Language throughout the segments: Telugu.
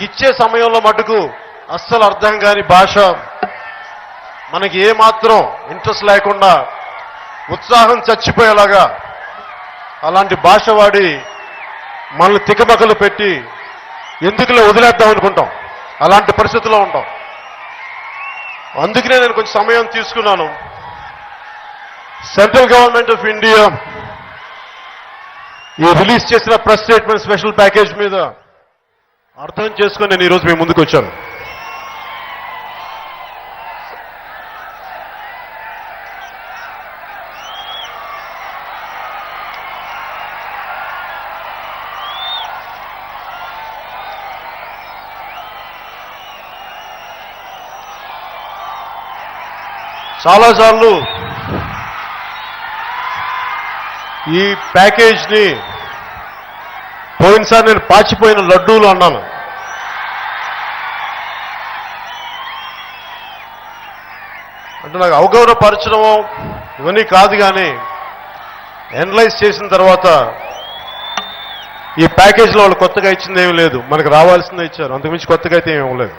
ఇచ్చే సమయంలో మటుకు అస్సలు అర్థం కాని భాష, మనకి ఏమాత్రం ఇంట్రెస్ట్ లేకుండా ఉత్సాహం చచ్చిపోయేలాగా అలాంటి భాష వాడి మనల్ని తికమకలు పెట్టి ఎందుకులే వదిలేద్దాం అనుకుంటాం. అలాంటి పరిస్థితుల్లో ఉంటాం. అందుకనే నేను కొంచెం సమయం తీసుకున్నాను. సెంట్రల్ గవర్నమెంట్ ఆఫ్ ఇండియా ఈ రిలీజ్ చేసిన ప్రెస్ స్టేట్మెంట్ స్పెషల్ ప్యాకేజ్ మీద అర్థం చేసుకొని నేను ఈరోజు మీ ముందుకు వచ్చాను. చాలాసార్లు ఈ ప్యాకేజ్ని పోయినసారి నేను పాచిపోయిన లడ్డూలు అన్నాను. అంటే నాకు అవగౌరవపరచడమో ఇవన్నీ కాదు, కానీ ఎనలైజ్ చేసిన తర్వాత ఈ ప్యాకేజ్లో వాళ్ళు కొత్తగా ఇచ్చింది ఏమీ లేదు. మనకు రావాల్సిందే ఇచ్చారు, అంతకుమించి కొత్తగా అయితే ఏమీ ఇవ్వలేదు.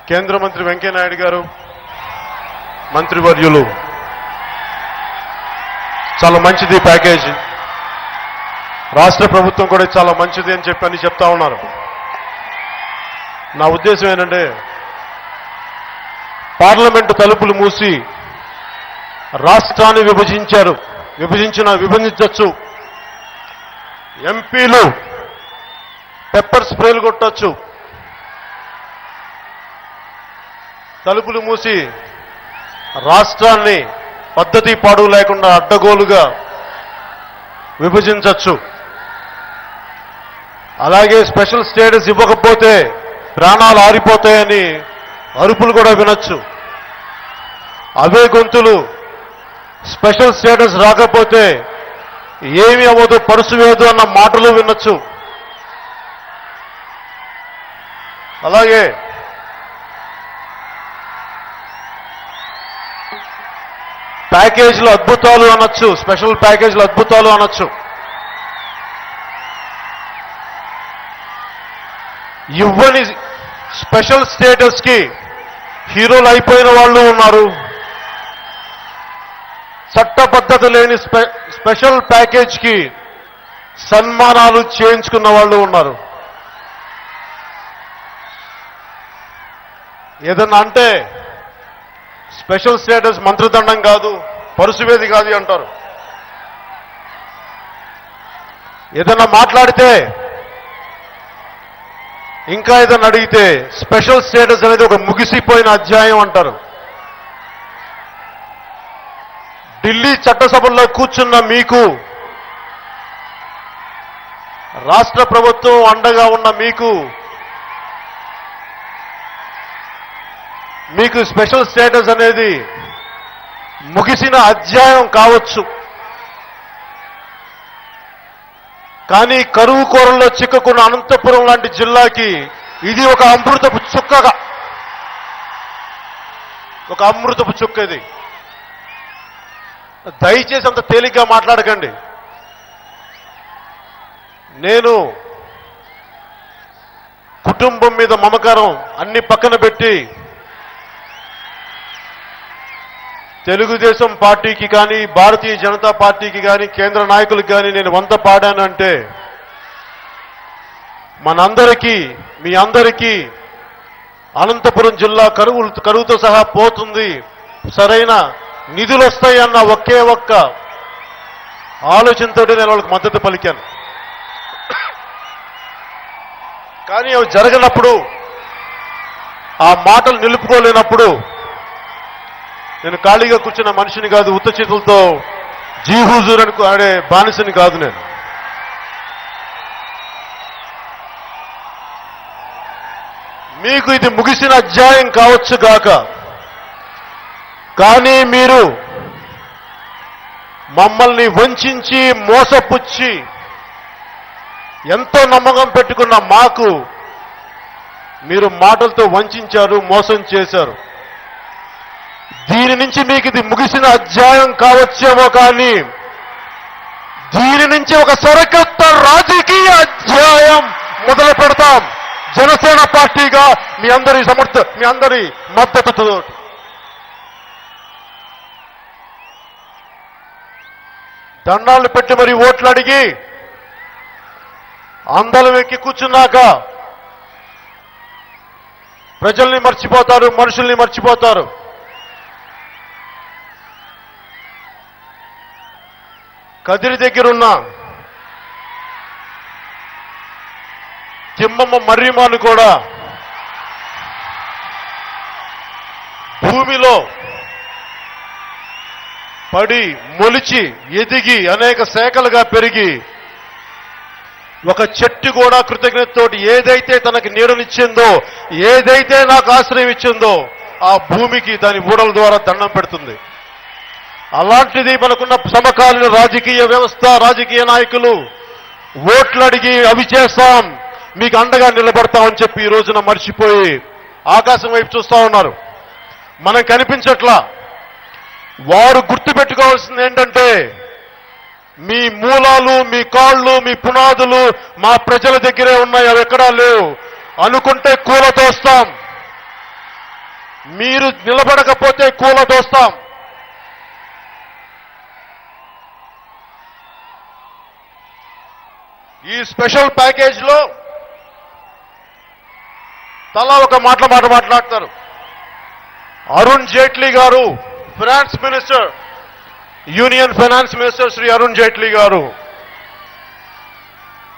కేంద్ర మంత్రి వెంకయ్యనాయుడు గారు, మంత్రివర్యులు, చాలా మంచిది ప్యాకేజ్, రాష్ట్ర ప్రభుత్వం కూడా చాలా మంచిది అని చెప్పి అని చెప్తా ఉన్నారు. నా ఉద్దేశం ఏంటంటే, పార్లమెంటు తలుపులు మూసి రాష్ట్రాన్ని విభజించవచ్చు, ఎంపీలు పెప్పర్ స్ప్రేలు కొట్టొచ్చు, తలుపులు మూసి రాష్ట్రాన్ని పద్ధతి పాడు లేకుండా అడ్డగోలుగా విభజించవచ్చు. అలాగే స్పెషల్ స్టేటస్ ఇవ్వకపోతే ప్రాణాలు ఆరిపోతాయని అరుపులు కూడా వినొచ్చు. అవే గొంతులు స్పెషల్ స్టేటస్ రాకపోతే ఏమీ అవ్వదు, పరుసు వేయదు అన్న మాటలు వినొచ్చు. అలాగే ప్యాకేజీలు అద్భుతాలు అనొచ్చు, స్పెషల్ ప్యాకేజీలు అద్భుతాలు అనొచ్చు. ఇవ్వని స్పెషల్ స్టేటస్కి హీరోలు అయిపోయిన వాళ్ళు ఉన్నారు, చట్టబద్ధత లేని స్పెషల్ ప్యాకేజ్కి సన్మానాలు చేయించుకున్న వాళ్ళు ఉన్నారు. ఏదన్నా అంటే స్పెషల్ స్టేటస్ మంత్రిదండం కాదు, పరుసువేది కాదు అంటారు. ఏదన్నా మాట్లాడితే, ఇంకా ఏదన్నా అడిగితే స్పెషల్ స్టేటస్ అనేది ఒక ముగిసిపోయిన అధ్యాయం అంటారు. ఢిల్లీ చట్టసభల్లో కూర్చున్న మీకు, రాష్ట్ర ప్రభుత్వం అండగా ఉన్న మీకు స్పెషల్ స్టేటస్ అనేది ముగిసిన అధ్యాయం కావచ్చు. కానీ కరువు కోరల్లో చిక్కుకున్న అనంతపురం లాంటి జిల్లాకి ఇది ఒక అమృతపు చుక్క. ఇది దయచేసి అంత తేలిగ్గా మాట్లాడకండి. నేను కుటుంబం మీద మమకారం అన్ని పక్కన పెట్టి తెలుగుదేశం పార్టీకి కానీ, భారతీయ జనతా పార్టీకి కానీ, కేంద్ర నాయకులకు కానీ నేను వంత పాడానంటే మనందరికీ, మీ అందరికీ అనంతపురం జిల్లా కరువుతో సహా పోతుంది, సరైన నిధులు వస్తాయన్న ఒకే ఒక్క ఆలోచనతో నేను వాళ్ళకి మద్దతు పలికాను. కానీ అవి జరగనప్పుడు, ఆ మాటలు నిలుపుకోలేనప్పుడు నేను ఖాళీగా కూర్చున్న మనిషిని కాదు, ఉత్త చేతులతో జీహుజూర్ అని ఆడే బానిసని కాదు. నేను మీకు ఇది ముగిసిన అధ్యాయం కావచ్చు గాక, కానీ మీరు మమ్మల్ని వంచి మోసపుచ్చి ఎంతో నమ్మకం పెట్టుకున్న మాకు మీరు మాటలతో వంచారు, మోసం చేశారు. దీని నుంచి మీకు ఇది ముగిసిన అధ్యాయం కావచ్చేమో, కానీ దీని నుంచి ఒక సరికొత్త రాజీ మీ అందరి మద్దతుతో దండాలు పెట్టి మరి ఓట్లు అడిగి అందరం ఎక్కి కూర్చున్నాక ప్రజల్ని మర్చిపోతారు, మనుషుల్ని మర్చిపోతారు. కదిరి దగ్గరున్న తిమ్మమ్మ మర్రిమాను కూడా భూమిలో పడి మొలిచి ఎదిగి అనేక శాఖలుగా పెరిగి ఒక చెట్టు కూడా కృతజ్ఞతతోటి ఏదైతే తనకి నీడనిచ్చిందో, ఏదైతే నాకు ఆశ్రయం ఇచ్చిందో ఆ భూమికి దాని ఊడల ద్వారా దండం పెడుతుంది. అలాంటిది మనకున్న సమకాలీన రాజకీయ వ్యవస్థ, రాజకీయ నాయకులు ఓట్లు అడిగి అవి చేస్తాం, మీకు అండగా నిలబడతామని చెప్పి ఈ రోజున మర్చిపోయి ఆకాశం వైపు చూస్తా ఉన్నారు. మనం కనిపించట్లా. వారు గుర్తుపెట్టుకోవాల్సింది ఏంటంటే మీ మూలాలు, మీ కాళ్ళు, మీ పునాదులు మా ప్రజల దగ్గరే ఉన్నాయి, అవి ఎక్కడా లేవు. అనుకుంటే కూలతోస్తాం, మీరు నిలబడకపోతే కూలతోస్తాం. ఈ స్పెషల్ ప్యాకేజ్లో తలా ఒక మాట మాట్లాడతారు. Arun Jaitley garu, finance minister, union finance minister Shri Arun Jaitley garu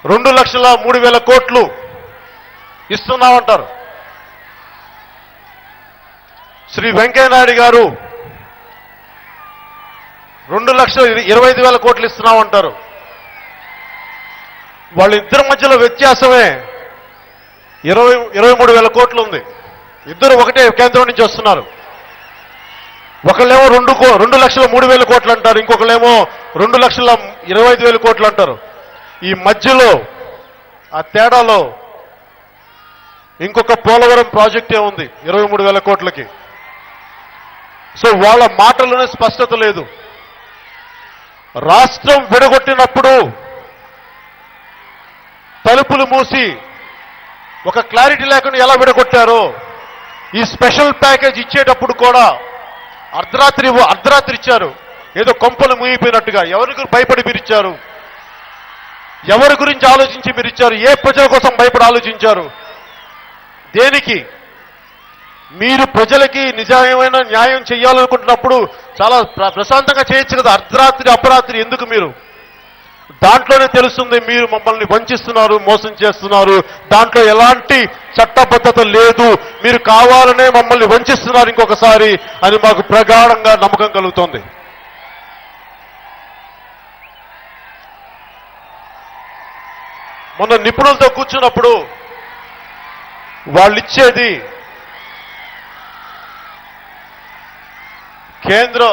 2,03,000 కోట్లు ఇస్తున్నామంటారు. శ్రీ వెంకయ్యనాయుడు గారు 2,25,000 కోట్లు ఇస్తున్నామంటారు. వాళ్ళిద్దరి మధ్యలో వ్యత్యాసమే 23,000 కోట్లు ఉంది. ఇద్దరు ఒకటే కేంద్రం నుంచి వస్తున్నారు. ఒకళ్ళేమో 2,03,000 కోట్లు అంటారు, ఇంకొకళ్ళేమో 2,25,000 కోట్లు అంటారు. ఈ మధ్యలో ఆ తేడాలో ఇంకొక పోలవరం ప్రాజెక్టే ఉంది 23,000 కోట్లకి. సో వాళ్ళ మాటల్లోనే స్పష్టత లేదు. రాష్ట్రం విడగొట్టినప్పుడు తలుపులు మూసి ఒక క్లారిటీ లేకుండా ఎలా విడగొట్టారో, ఈ స్పెషల్ ప్యాకేజ్ ఇచ్చేటప్పుడు కూడా అర్ధరాత్రి ఇచ్చారు. ఏదో కొంపలు ముగిపోయినట్టుగా. ఎవరికి భయపడి మీరు ఇచ్చారు? ఎవరి గురించి ఆలోచించి మీరు ఇచ్చారు? ఏ ప్రజల కోసం భయపడి ఆలోచించారు? దేనికి? మీరు ప్రజలకి నిజమైన న్యాయం చేయాలనుకుంటున్నప్పుడు చాలా ప్రశాంతంగా చేయొచ్చు కదా. అర్ధరాత్రి అపరాత్రి ఎందుకు? మీరు దాంట్లోనే తెలుస్తుంది మీరు మమ్మల్ని వంచిస్తున్నారు, మోసం చేస్తున్నారు. దాంట్లో ఎలాంటి చట్టబద్ధత లేదు. మీరు కావాలనే మమ్మల్ని వంచిస్తున్నారు ఇంకొకసారి అని మాకు ప్రగాఢంగా నమ్మకం కలుగుతోంది. మొన్న నిపుణులతో కూర్చున్నప్పుడు వాళ్ళిచ్చేది కేంద్ర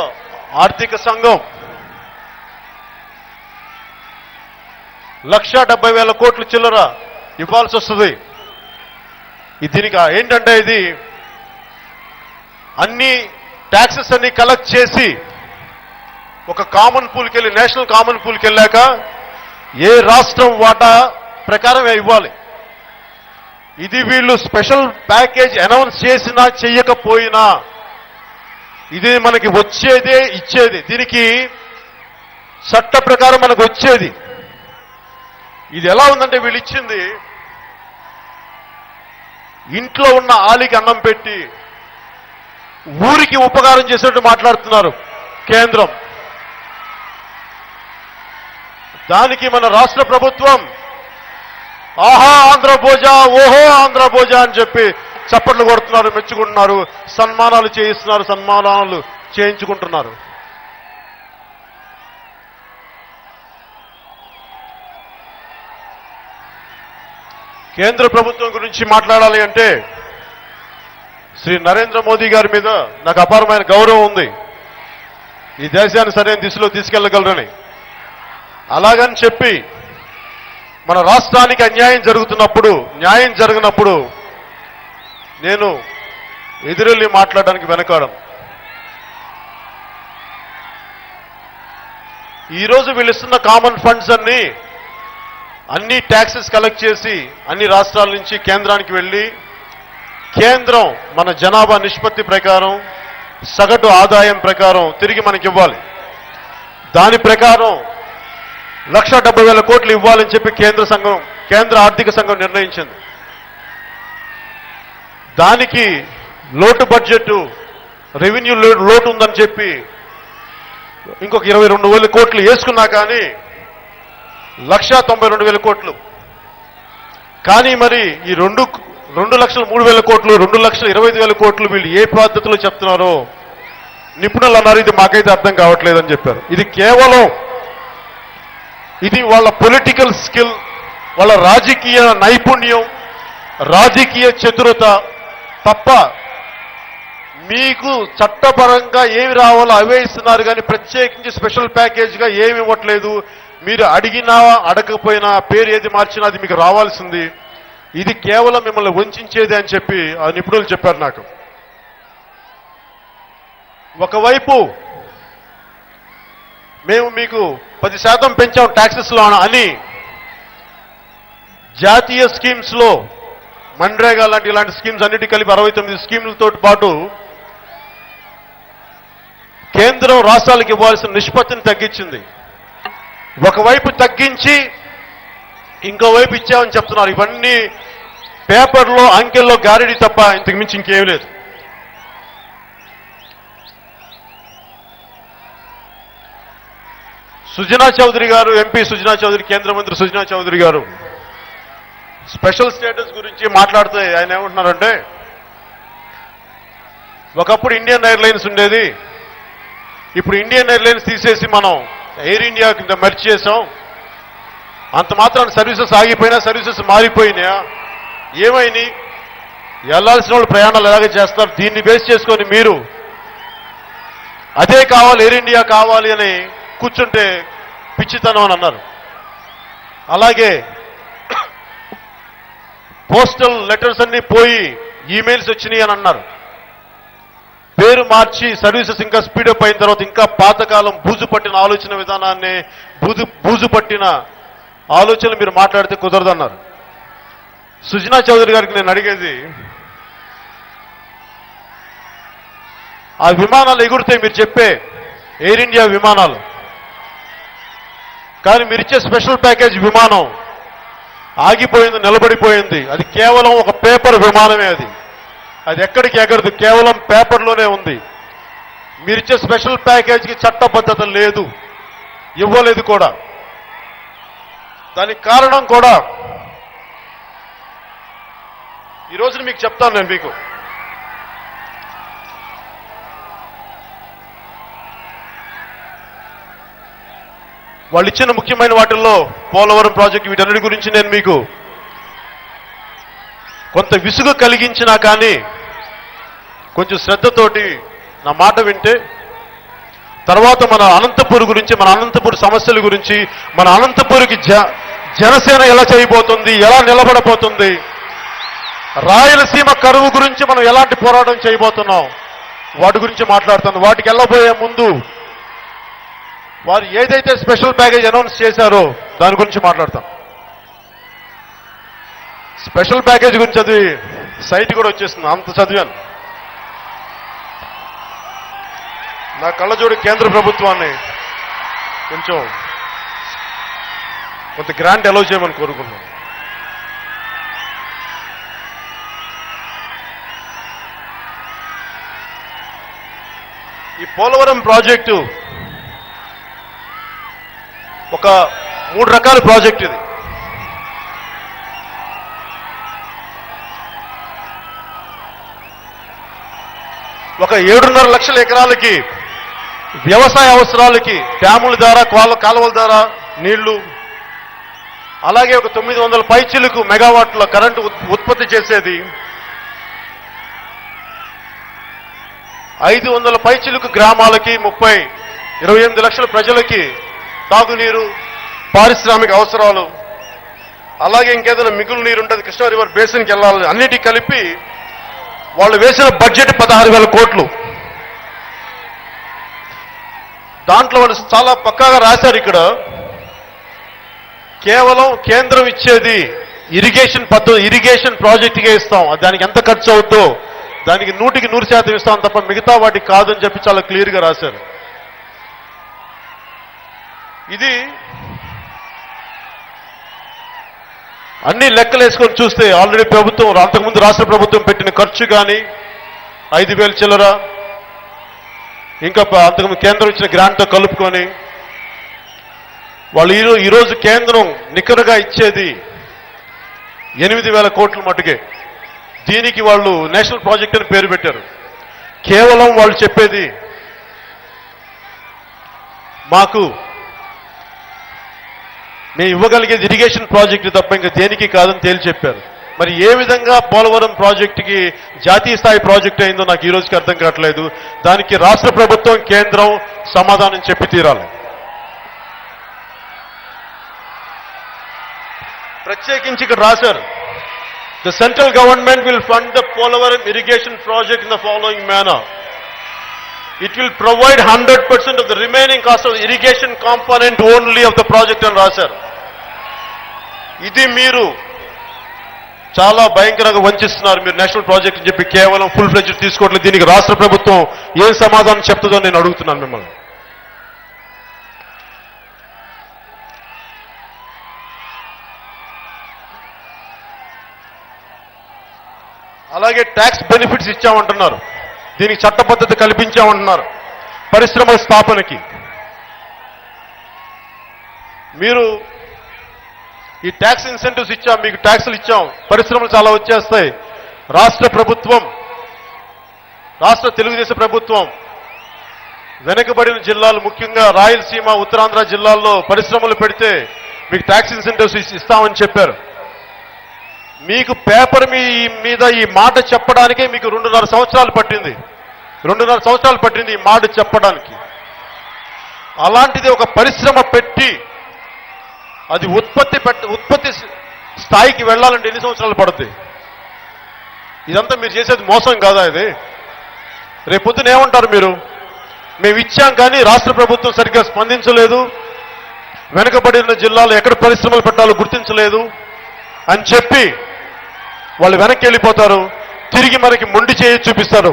ఆర్థిక సంఘం 1,70,000 కోట్లు చిల్లర ఇవ్వాల్సి వస్తుంది. దీనికి ఏంటంటే ఇది అన్ని ట్యాక్సెస్ అన్ని కలెక్ట్ చేసి ఒక కామన్ పూల్కి వెళ్ళి, నేషనల్ కామన్ పూల్కి వెళ్ళాక ఏ రాష్ట్రం వాటా ప్రకారం ఇవ్వాలి. ఇది వీళ్ళు స్పెషల్ ప్యాకేజ్ అనౌన్స్ చేసినా చెయ్యకపోయినా ఇది మనకి వచ్చేదే ఇచ్చేది. దీనికి చట్ట ప్రకారం మనకు వచ్చేది. ఇది ఎలా ఉందంటే వీళ్ళు ఇచ్చింది ఇంట్లో ఉన్న ఆలికి అన్నం పెట్టి ఊరికి ఉపకారం చేసినట్టు మాట్లాడుతున్నారు కేంద్రం. దానికి మన రాష్ట్ర ప్రభుత్వం ఆహా ఆంధ్రభోజ, ఓహో ఆంధ్రభోజ అని చెప్పి చప్పట్లు కొడుతున్నారు, మెచ్చుకుంటున్నారు, సన్మానాలు చేయిస్తున్నారు, సన్మానాలు చేయించుకుంటున్నారు. కేంద్ర ప్రభుత్వం గురించి మాట్లాడాలి అంటే శ్రీ నరేంద్ర మోదీ గారి మీద నాకు అపారమైన గౌరవం ఉంది. ఈ దేశాన్ని సరైన దిశలో తీసుకెళ్లగలరని. అలాగని చెప్పి మన రాష్ట్రానికి అన్యాయం జరుగుతున్నప్పుడు, న్యాయం జరిగినప్పుడు నేను ఎదురెళ్ళి మాట్లాడడానికి వెనకాడను. ఈరోజు వీళ్ళు ఇస్తున్న కామన్ ఫండ్స్ అన్ని ట్యాక్సెస్ కలెక్ట్ చేసి అన్ని రాష్ట్రాల నుంచి కేంద్రానికి వెళ్ళి కేంద్రం మన జనాభా నిష్పత్తి ప్రకారం సగటు ఆదాయం ప్రకారం తిరిగి మనకి ఇవ్వాలి. దాని ప్రకారం 1,70,000 కోట్లు ఇవ్వాలని చెప్పి కేంద్ర ఆర్థిక సంఘం నిర్ణయించింది. దానికి లోటు బడ్జెట్ రెవెన్యూ లోటు ఉందని చెప్పి ఇంకొక 22,000 కోట్లు వేసుకున్నా కానీ 1,92,000 కోట్లు. కానీ మరి ఈ 2,03,000 కోట్లు 2,25,000 కోట్లు వీళ్ళు ఏ పద్ధతిలో చెప్తున్నారో నిపుణులు అన్నారు, ఇది మాకైతే అర్థం కావట్లేదని చెప్పారు. ఇది కేవలం ఇది వాళ్ళ పొలిటికల్ స్కిల్, వాళ్ళ రాజకీయ నైపుణ్యం, రాజకీయ చతురత తప్ప మీకు చట్టపరంగా ఏమి రావాలో అవే ఇస్తున్నారు. కానీ ప్రత్యేకించి స్పెషల్ ప్యాకేజ్గా ఏమి ఇవ్వట్లేదు. మీరు అడిగినా అడగకపోయినా పేరు ఏది మార్చినా అది మీకు రావాల్సింది. ఇది కేవలం మిమ్మల్ని వంచేది అని చెప్పి ఆ నిపుణులు చెప్పారు నాకు. ఒకవైపు మేము మీకు 10% పెంచాం ట్యాక్సెస్లో అని జాతీయ స్కీమ్స్ లో మన్రేగా లాంటి ఇలాంటి స్కీమ్స్ అన్నిటి కలిపి 69 స్కీములతో పాటు కేంద్రం రాష్ట్రాలకు ఇవ్వాల్సిన నిష్పత్తిని తగ్గించింది. ఒకవైపు తగ్గించి ఇంకోవైపు ఇచ్చామని చెప్తున్నారు. ఇవన్నీ పేపర్లో అంకెల్లో గారిడి తప్ప ఇంతకు మించి ఇంకేం లేదు. సుజనా చౌదరి గారు, ఎంపీ సుజనా చౌదరి, కేంద్ర మంత్రి సుజనా చౌదరి గారు స్పెషల్ స్టేటస్ గురించి మాట్లాడితే ఆయన ఏమంటున్నారంటే, ఒకప్పుడు ఇండియన్ ఎయిర్లైన్స్ ఉండేది, ఇప్పుడు ఇండియన్ ఎయిర్లైన్స్ తీసేసి మనం ఎయిర్ ఇండియా కింద మెర్జ్ చేసాం. అంత మాత్రాన్ని సర్వీసెస్ ఆగిపోయినా సర్వీసెస్ మారిపోయినాయా, ఏమైంది, వెళ్లాల్సిన వాళ్ళు ప్రయాణాలు ఎలాగే చేస్తారు, దీన్ని బేస్ చేసుకొని మీరు అదే కావాలి ఎయిర్ ఇండియా కావాలి అని కూర్చుంటే పిచ్చితనం అని అన్నారు. అలాగే పోస్టల్ లెటర్స్ అన్ని పోయి ఈమెయిల్స్ వచ్చినాయి అని అన్నారు. పేరు మార్చి సర్వీసెస్ ఇంకా స్పీడప్ అయిన తర్వాత ఇంకా పాతకాలం బూజు పట్టిన ఆలోచన విధానాన్ని బూజు పట్టిన ఆలోచనలు మీరు మాట్లాడితే కుదరదన్నారు. సుజనా చౌదరి గారికి నేను అడిగేది, ఆ విమానాలు ఎగురుతాయి మీరు చెప్పే ఎయిర్ ఇండియా విమానాలు, కానీ మీరు ఇచ్చే స్పెషల్ ప్యాకేజ్ విమానం ఆగిపోయింది, నిలబడిపోయింది. అది కేవలం ఒక పేపర్ విమానమే. అది ఎక్కడికి ఎగరదు, కేవలం పేపర్లోనే ఉంది. మీరిచ్చే స్పెషల్ ప్యాకేజీకి చట్టబద్ధత లేదు, ఇవ్వలేదు కూడా. దానికి కారణం కూడా ఈరోజు మీకు చెప్తాను నేను. మీకు వాళ్ళు ఇచ్చిన ముఖ్యమైన వాటిల్లో పోలవరం ప్రాజెక్టు, వీటన్నిటి గురించి నేను మీకు కొంత విసుగు కలిగించినా కానీ కొంచెం శ్రద్ధతోటి నా మాట వింటే తర్వాత మన అనంతపూర్ గురించి, మన అనంతపూర్ సమస్యల గురించి, మన అనంతపూర్కి జనసేన ఎలా చేయబోతుంది, ఎలా నిలబడబోతుంది, రాయలసీమ కరువు గురించి మనం ఎలాంటి పోరాటం చేయబోతున్నాం, వాటి గురించి మాట్లాడుతాను. వాటికి వెళ్ళబోయే ముందు వారు ఏదైతే స్పెషల్ ప్యాకేజ్ అనౌన్స్ చేశారో దాని గురించి మాట్లాడతాం. స్పెషల్ ప్యాకేజ్ గురించి చదివి సైట్ కూడా వచ్చేస్తుంది, అంత చదివాను. నా కళ్ళజోడి కేంద్ర ప్రభుత్వాన్ని కొంత గ్రాంట్ అలౌ చేయమని కోరుకున్నాను. ఈ పోలవరం ప్రాజెక్టు ఒక 3 రకాల ప్రాజెక్ట్. ఇది ఒక 7.5 లక్షల ఎకరాలకి వ్యవసాయ అవసరాలకి డ్యాముల ద్వారా, కాలువల ద్వారా నీళ్లు, అలాగే ఒక 900 పైచిలకు మెగావాట్ల కరెంటు ఉత్పత్తి చేసేది, 500 పైచిలకు గ్రామాలకి 28 లక్షల ప్రజలకి తాగునీరు, పారిశ్రామిక అవసరాలు, అలాగే ఇంకేదైనా మిగులు నీరు ఉంటుంది కృష్ణా రివర్ బేసిన్కి వెళ్ళాలి. అన్నిటికీ కలిపి వాళ్ళు వేసిన బడ్జెట్ 16,000 కోట్లు. దాంట్లో వాళ్ళు చాలా పక్కాగా రాశారు. ఇక్కడ కేవలం కేంద్రం ఇచ్చేది ఇరిగేషన్ ప్రాజెక్టుగా ఇస్తాం. దానికి ఎంత ఖర్చు అవుద్దో దానికి 100% ఇస్తాం తప్ప మిగతా వాటికి కాదని చెప్పి చాలా క్లియర్గా రాశారు. ఇది అన్ని లెక్కలు వేసుకొని చూస్తే ఆల్రెడీ ప్రభుత్వం అంతకుముందు రాష్ట్ర ప్రభుత్వం పెట్టిన ఖర్చు కానీ 5,000 చిల్లర, ఇంకా అంతకుముందు కేంద్రం ఇచ్చిన గ్రాంట్తో కలుపుకొని వాళ్ళు ఈరోజు కేంద్రం నికరగా ఇచ్చేది 8,000 కోట్ల మటుకే. దీనికి వాళ్ళు నేషనల్ ప్రాజెక్ట్ అని పేరు పెట్టారు. కేవలం వాళ్ళు చెప్పేది మాకు మేము ఇవ్వగలిగేది ఇరిగేషన్ ప్రాజెక్టు తప్ప ఇంకా దేనికి కాదని తేల్చి చెప్పారు. మరి ఏ విధంగా పోలవరం ప్రాజెక్టుకి జాతీయ స్థాయి ప్రాజెక్టు అయిందో నాకు ఈ రోజుకి అర్థం కావట్లేదు. దానికి రాష్ట్ర ప్రభుత్వం కేంద్రం సమాధానం చెప్పి తీరాలి. ప్రత్యేకించి ఇక్కడ రాశారు, the central government will fund the Polavaram irrigation project in the following manner. It will provide 100% of the remaining cost of the irrigation component only of the project అని రాశారు. ఇది మీరు చాలా భయంకరంగా వంచిస్తున్నారు. మీరు నేషనల్ ప్రాజెక్ట్ అని చెప్పి కేవలం ఫుల్ ఫ్లెడ్జ్ తీసుకోవట్లేదు. దీనికి రాష్ట్ర ప్రభుత్వం ఏం సమాధానం చెప్తుందో నేను అడుగుతున్నాను మిమ్మల్ని. అలాగే ట్యాక్స్ బెనిఫిట్స్ ఇచ్చామంటున్నారు, దీనికి చట్టబద్ధత కల్పించామంటున్నారు పరిశ్రమల స్థాపనకి. మీరు ఈ ట్యాక్స్ ఇన్సెంటివ్స్ ఇచ్చాం, మీకు ట్యాక్సులు ఇచ్చాం, పరిశ్రమలు చాలా వచ్చేస్తాయి. రాష్ట్ర తెలుగుదేశం ప్రభుత్వం వెనుకబడిన జిల్లాలు ముఖ్యంగా రాయలసీమ, ఉత్తరాంధ్ర జిల్లాల్లో పరిశ్రమలు పెడితే మీకు ట్యాక్స్ ఇన్సెంటివ్స్ ఇస్తామని చెప్పారు. మీకు పేపర్ మీద ఈ మాట చెప్పడానికే మీకు 2.5 సంవత్సరాలు పట్టింది. 2.5 సంవత్సరాలు పట్టింది ఈ మాట చెప్పడానికి. అలాంటిది ఒక పరిశ్రమ పెట్టి అది ఉత్పత్తి స్థాయికి వెళ్ళాలంటే ఎన్ని సంవత్సరాలు పడుతుంది? ఇదంతా మీరు చేసేది మోసం కాదా? ఇది రేపొద్దున ఏమంటారు మీరు? మేము ఇచ్చాం కానీ రాష్ట్ర ప్రభుత్వం సరిగ్గా స్పందించలేదు, వెనుకబడిన జిల్లాలో ఎక్కడ పరిశ్రమలు పెట్టాలో గుర్తించలేదు అని చెప్పి వాళ్ళు వెనక్కి వెళ్ళిపోతారు. తిరిగి మనకి మొండి చేయి చూపిస్తారు.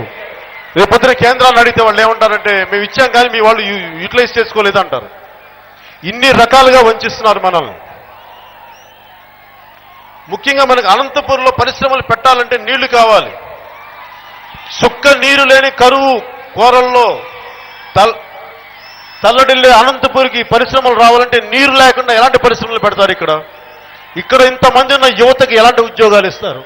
రేపొద్దున కేంద్రాలను అడిగితే వాళ్ళు ఏమంటారంటే మేము ఇచ్చాం కానీ మీ వాళ్ళు యూటిలైజ్ చేసుకోలేదు అంటారు. ఇన్ని రకాలుగా వంచిస్తున్నారు మనల్ని. ముఖ్యంగా మనకు అనంతపురంలో పరిశ్రమలు పెట్టాలంటే నీళ్లు కావాలి. సుక్క నీరు లేని కరువు కోరల్లో తల్లడిల్లే అనంతపురికి పరిశ్రమలు రావాలంటే నీరు లేకుండా ఎలాంటి పరిశ్రమలు పెడతారు? ఇక్కడ ఇంతమంది ఉన్న యువతకి ఎలాంటి ఉద్యోగాలు ఇస్తారు?